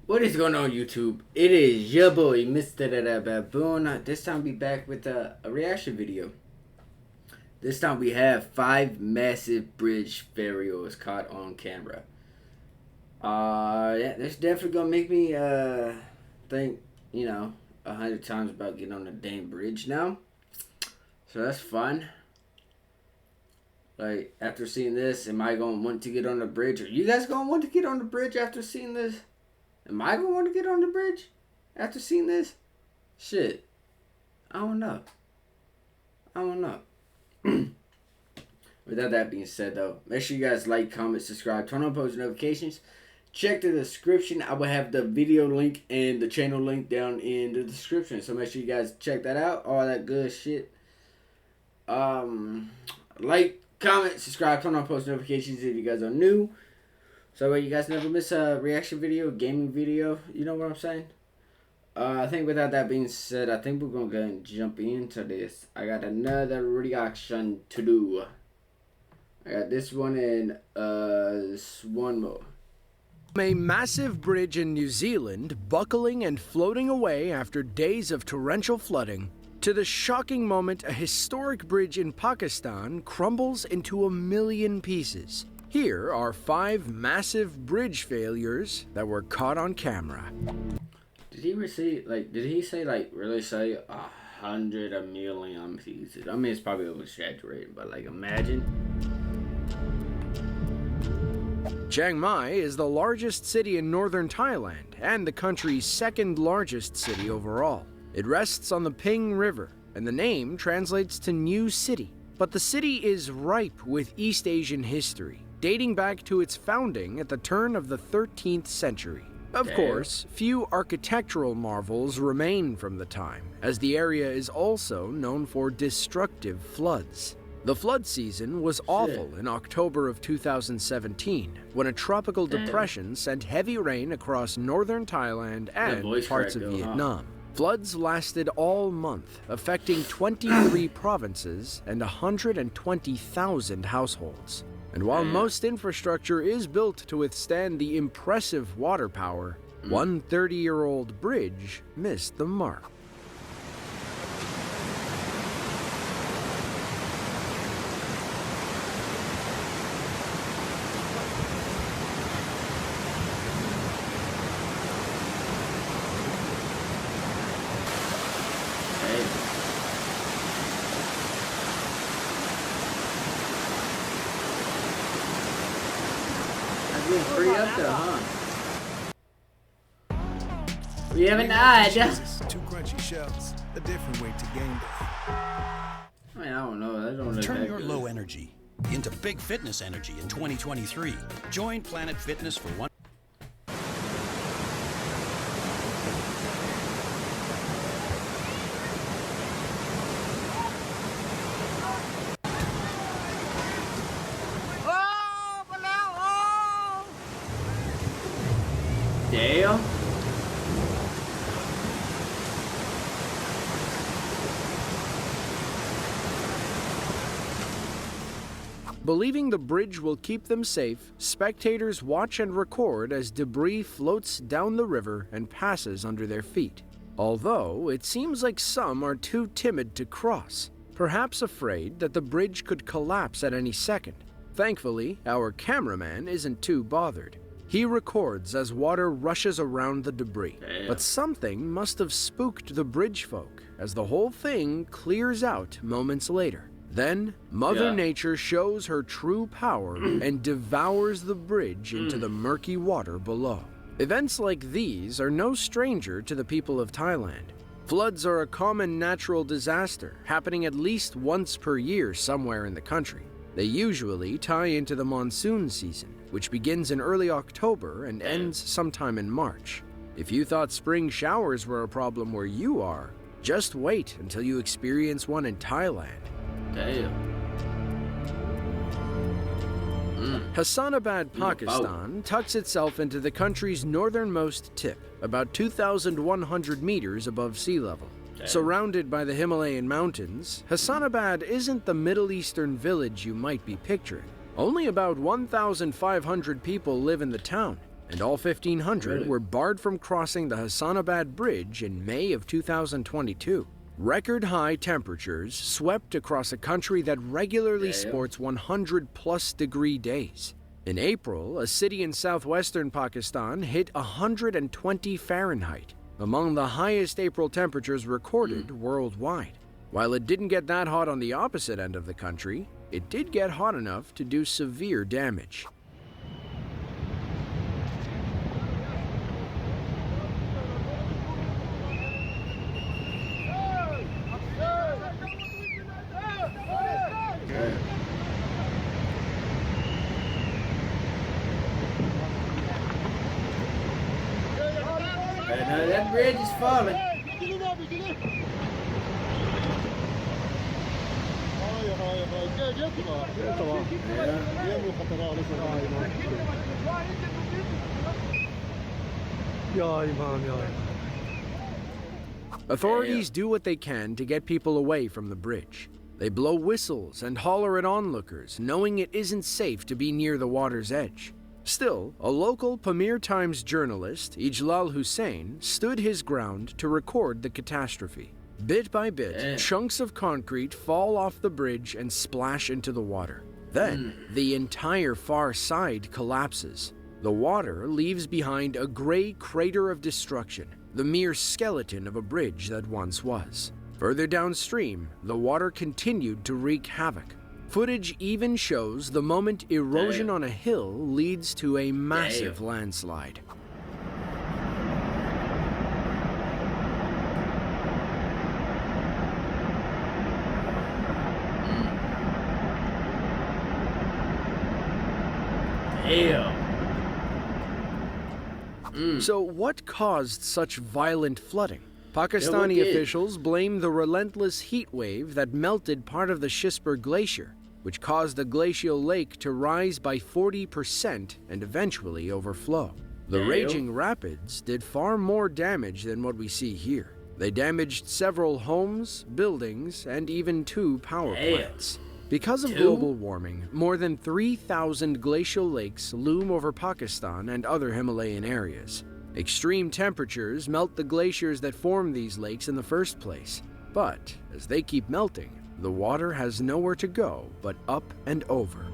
What is going on, YouTube? It is your boy, MrBaboon. This time we back with a reaction video. This time we have 5 massive bridge failures caught on camera. Yeah, that's definitely gonna make me think, 100 times about getting on the damn bridge now. So that's fun. Like, after seeing this, am I gonna want to get on the bridge? Are you guys gonna want to get on the bridge after seeing this? Am I gonna want to get on the bridge after seeing this? Shit. I don't know. Without that being said, though, make sure you guys like, comment, subscribe, turn on post notifications. Check the description. I will have the video link and the channel link down in the description. So make sure you guys check that out. All that good shit. Like, comment, subscribe, turn on post notifications if you guys are new. So you guys never miss a reaction video, gaming video. You know what I'm saying? I think without that being said, I think we're going to go and jump into this. I got another reaction to do. I got this one and one more. A massive bridge in New Zealand buckling and floating away after days of torrential flooding, to the shocking moment a historic bridge in Pakistan crumbles into a million pieces. Here are 5 massive bridge failures that were caught on camera. Did he say, really say 100 million pieces? I mean, it's probably over-exaggerated, but, imagine. Chiang Mai is the largest city in northern Thailand and the country's 2nd largest city overall. It rests on the Ping River, and the name translates to New City. But the city is ripe with East Asian history, dating back to its founding at the turn of the 13th century. Of course, few architectural marvels remain from the time, as the area is also known for destructive floods. The flood season was awful in October of 2017, when a tropical depression sent heavy rain across northern Thailand and parts of Vietnam. Floods lasted all month, affecting 23 provinces and 120,000 households. And while most infrastructure is built to withstand the impressive water power, one 30-year-old bridge missed the mark. Free up there, huh? We have an ad. 2 crunchy shells, a different way to game day. I mean, I don't know. I don't know. Turn your low energy into big fitness energy in 2023. Join Planet Fitness for one. Damn. Believing the bridge will keep them safe, spectators watch and record as debris floats down the river and passes under their feet. Although, it seems like some are too timid to cross, perhaps afraid that the bridge could collapse at any second. Thankfully, our cameraman isn't too bothered. He records as water rushes around the debris. But something must have spooked the bridge folk, as the whole thing clears out moments later. Then, Mother Nature shows her true power and devours the bridge into the murky water below. Events like these are no stranger to the people of Thailand. Floods are a common natural disaster, happening at least once per year somewhere in the country. They usually tie into the monsoon season, which begins in early October and ends sometime in March. If you thought spring showers were a problem where you are, just wait until you experience one in Thailand. Damn. Hassanabad, Pakistan tucks itself into the country's northernmost tip, about 2,100 meters above sea level. Surrounded by the Himalayan mountains, Hassanabad isn't the Middle Eastern village you might be picturing. Only about 1,500 people live in the town, and all 1,500 Really? were barred from crossing the Hassanabad Bridge in May of 2022. Record-high temperatures swept across a country that regularly sports 100-plus degree days. In April, a city in southwestern Pakistan hit 120 Fahrenheit, among the highest April temperatures recorded worldwide. While it didn't get that hot on the opposite end of the country, it did get hot enough to do severe damage. No, that bridge is falling. Authorities do what they can to get people away from the bridge. They blow whistles and holler at onlookers, knowing it isn't safe to be near the water's edge. Still, a local Pamir Times journalist, Ijlal Hussain, stood his ground to record the catastrophe. Bit by bit, chunks of concrete fall off the bridge and splash into the water. Then, the entire far side collapses. The water leaves behind a gray crater of destruction, the mere skeleton of a bridge that once was. Further downstream, the water continued to wreak havoc. Footage even shows the moment erosion on a hill leads to a massive landslide. So what caused such violent flooding? Pakistani officials blame the relentless heat wave that melted part of the Shishpur Glacier, which caused a glacial lake to rise by 40% and eventually overflow. The raging rapids did far more damage than what we see here. They damaged several homes, buildings, and even 2 power plants. Because of global warming, more than 3,000 glacial lakes loom over Pakistan and other Himalayan areas. Extreme temperatures melt the glaciers that form these lakes in the first place. But as they keep melting, the water has nowhere to go but up and over.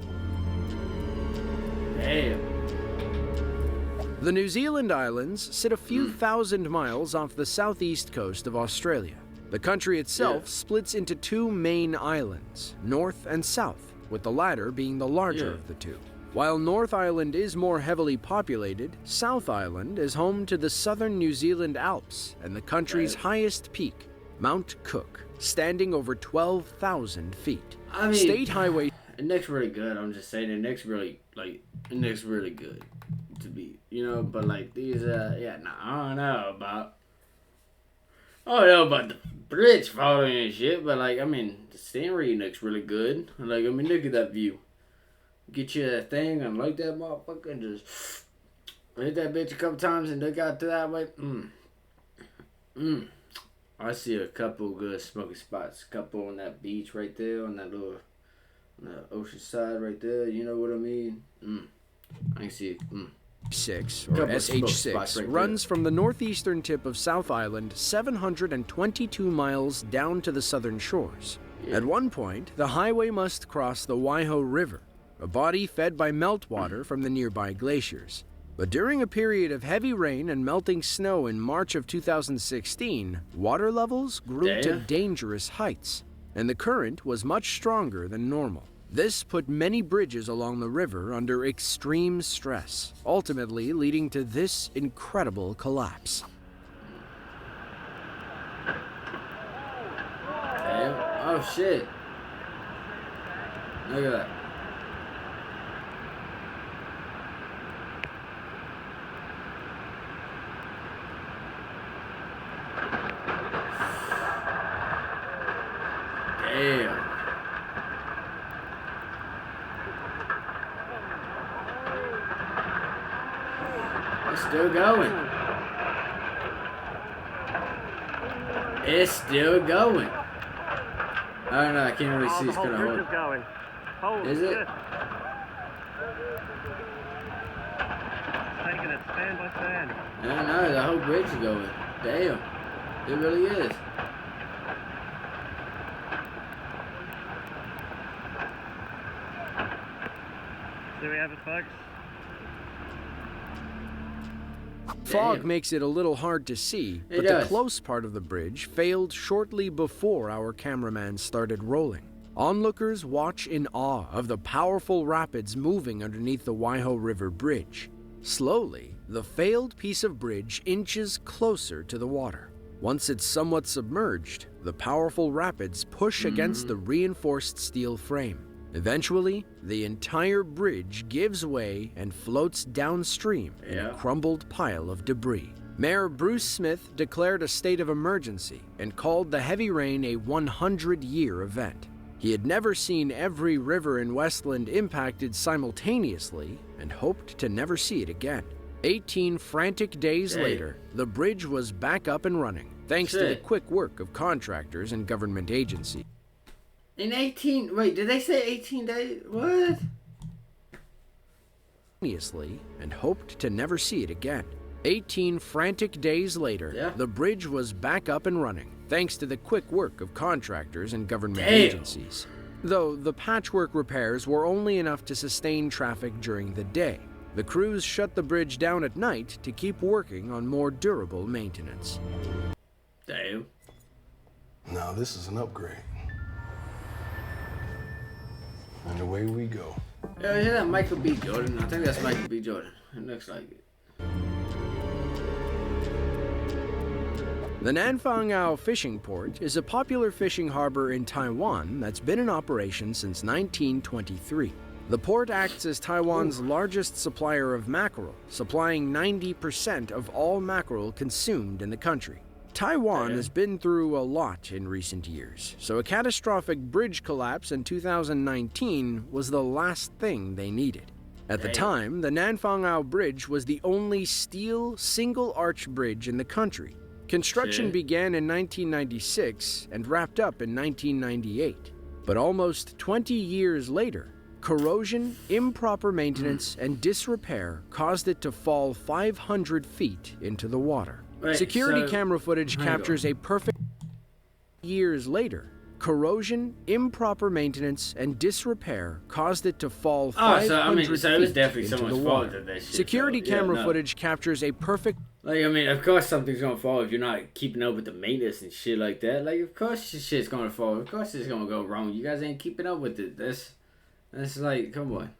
The New Zealand Islands sit a few thousand miles off the southeast coast of Australia. The country itself splits into 2 main islands, North and South, with the latter being the larger of the two. While North Island is more heavily populated, South Island is home to the southern New Zealand Alps and the country's highest peak, Mount Cook, standing over 12,000 feet. I mean, State Highway... It looks really good. I'm just saying, it looks really, it looks really good to be, but like these, I don't know about the bridge falling and shit, but the scenery looks really good. Look at that view. Get you a thing and like that motherfucker and just hit that bitch a couple times and look out to that way. I see a couple good smoking spots. A couple on that beach right there, on that little on the ocean side right there. You know what I mean? I can see it. 6, or SH6, runs from the northeastern tip of South Island 722 miles down to the southern shores. At one point, the highway must cross the Waiho River, a body fed by meltwater from the nearby glaciers. But during a period of heavy rain and melting snow in March of 2016, water levels grew to dangerous heights, and the current was much stronger than normal. This put many bridges along the river under extreme stress, ultimately leading to this incredible collapse. Oh shit. Look at that. Damn. It's still going. It's still going. I don't know. I can't really see. It's gonna hold. Going. Is it? looking at span by span. I know, the whole bridge is going. Damn. It really is. There we have it, folks. Fog Damn. makes it a little hard to see, It but does. the close part of the bridge failed shortly before our cameraman started rolling. Onlookers watch in awe of the powerful rapids moving underneath the Waiho River Bridge. Slowly, the failed piece of bridge inches closer to the water. Once it's somewhat submerged, the powerful rapids push against the reinforced steel frame. Eventually, the entire bridge gives way and floats downstream in a crumbled pile of debris. Mayor Bruce Smith declared a state of emergency and called the heavy rain a 100-year event. He had never seen every river in Westland impacted simultaneously and hoped to never see it again. 18 frantic days later, the bridge was back up and running, thanks to the quick work of contractors and government agencies. In 18... Wait, did they say 18 days? What? And hoped to never see it again. 18 frantic days later, the bridge was back up and running, thanks to the quick work of contractors and government agencies. Though the patchwork repairs were only enough to sustain traffic during the day, the crews shut the bridge down at night to keep working on more durable maintenance. Damn. Now this is an upgrade. And away we go. Yeah, is that Michael B. Jordan? I think that's Michael B. Jordan. It looks like it. The Nanfangao Fishing Port is a popular fishing harbor in Taiwan that's been in operation since 1923. The port acts as Taiwan's largest supplier of mackerel, supplying 90% of all mackerel consumed in the country. Taiwan has been through a lot in recent years, so a catastrophic bridge collapse in 2019 was the last thing they needed. At the time, the Nanfangao Bridge was the only steel single-arch bridge in the country. Construction began in 1996 and wrapped up in 1998. But almost 20 years later, corrosion, improper maintenance, and disrepair caused it to fall 500 feet into the water. Security camera footage captures a perfect... Years later, corrosion, improper maintenance, and disrepair caused it to fall 500 it was feet definitely into the someone's water. fault that shit Security fell. camera footage captures a perfect... Like, I mean, of course something's gonna fall if you're not keeping up with the maintenance and shit like that. Like, of course shit's gonna fall. Of course it's gonna go wrong. You guys ain't keeping up with it. That's like, come on.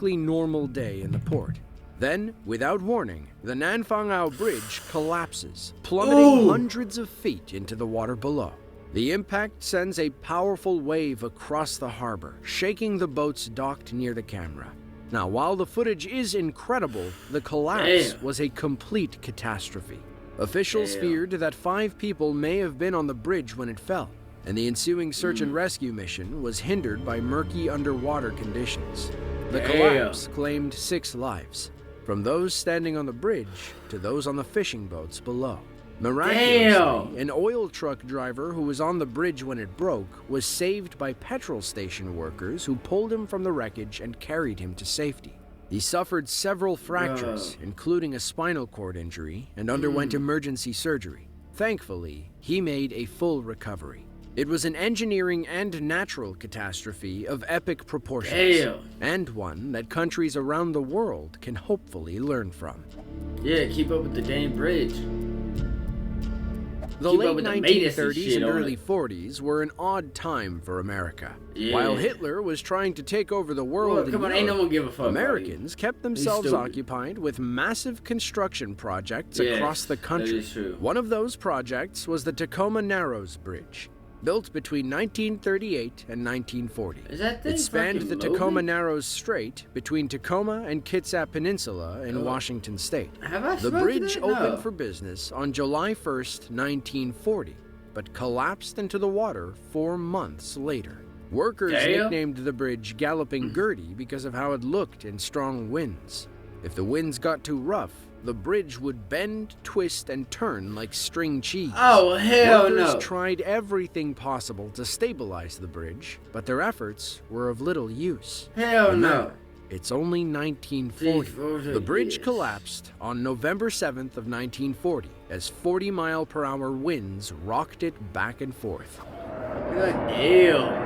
Normal day in the port. Then, without warning, the Nanfangao Bridge collapses, plummeting hundreds of feet into the water below. The impact sends a powerful wave across the harbor, shaking the boats docked near the camera. Now, while the footage is incredible, the collapse was a complete catastrophe. Officials feared that 5 people may have been on the bridge when it fell, and the ensuing search and rescue mission was hindered by murky underwater conditions. The collapse claimed 6 lives, from those standing on the bridge to those on the fishing boats below. Miraculously, an oil truck driver who was on the bridge when it broke was saved by petrol station workers who pulled him from the wreckage and carried him to safety. He suffered several fractures, including a spinal cord injury, and underwent emergency surgery. Thankfully, he made a full recovery. It was an engineering and natural catastrophe of epic proportions, and one that countries around the world can hopefully learn from. Yeah, keep up with the damn bridge. The late 1930s and early 40s were an odd time for America. While Hitler was trying to take over the world in Europe, Americans kept themselves occupied with massive construction projects across the country. One of those projects was the Tacoma Narrows Bridge, built between 1938 and 1940. It spanned the Tacoma Narrows Strait between Tacoma and Kitsap Peninsula in Washington state. The bridge opened for business on July 1st, 1940, but collapsed into the water 4 months later. Workers nicknamed the bridge Galloping Gertie because of how it looked in strong winds. If the winds got too rough, the bridge would bend, twist, and turn like string cheese. Oh, hell no. Workers tried everything possible to stabilize the bridge, but their efforts were of little use. Hell no. it's only 1940. The bridge collapsed on November 7th of 1940 as 40-mile-per-hour winds rocked it back and forth. Good deal.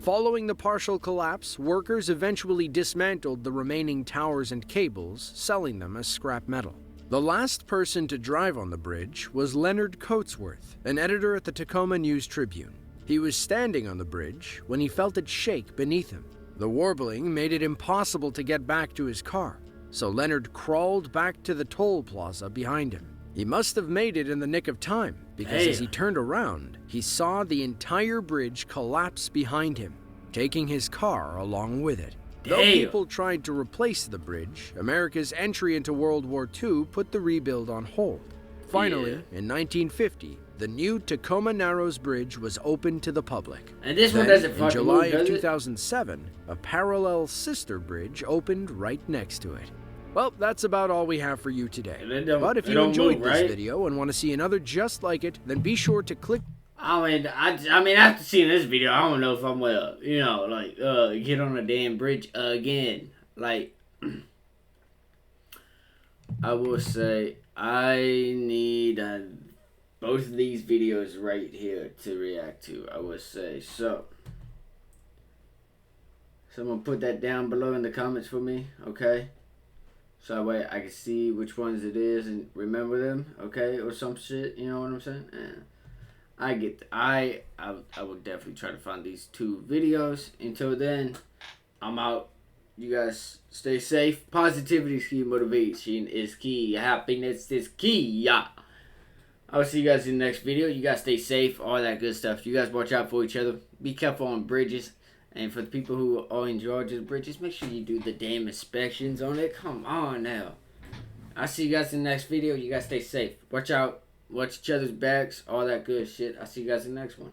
Following the partial collapse, workers eventually dismantled the remaining towers and cables, selling them as scrap metal. The last person to drive on the bridge was Leonard Coatsworth, an editor at the Tacoma News-Tribune. He was standing on the bridge when he felt it shake beneath him. The warbling made it impossible to get back to his car, so Leonard crawled back to the toll plaza behind him. He must have made it in the nick of time, because as he turned around, he saw the entire bridge collapse behind him, taking his car along with it. Though people tried to replace the bridge, America's entry into World War II put the rebuild on hold. Finally, in 1950, the new Tacoma Narrows Bridge was opened to the public. And this Then, one doesn't in fucking July move, of does it? 2007, a parallel sister bridge opened right next to it. Well, that's about all we have for you today. But if you enjoyed this video and want to see another just like it, then be sure to click. I mean, after seeing this video, I don't know if I'm gonna, get on a damn bridge again. Like, I will say, I need both of these videos right here to react to. I will say so. Someone put that down below in the comments for me, okay? So that way I can see which ones it is and remember them, okay, or some shit. You know what I'm saying? I will definitely try to find these two videos. Until then, I'm out. You guys stay safe. Positivity is key. Motivation is key. Happiness is key. Yeah. I'll see you guys in the next video. You guys stay safe. All that good stuff. You guys watch out for each other. Be careful on bridges. And for the people who are in Georgia's bridges, make sure you do the damn inspections on it. Come on now. I'll see you guys in the next video. You guys stay safe. Watch out. Watch each other's backs. All that good shit. I'll see you guys in the next one.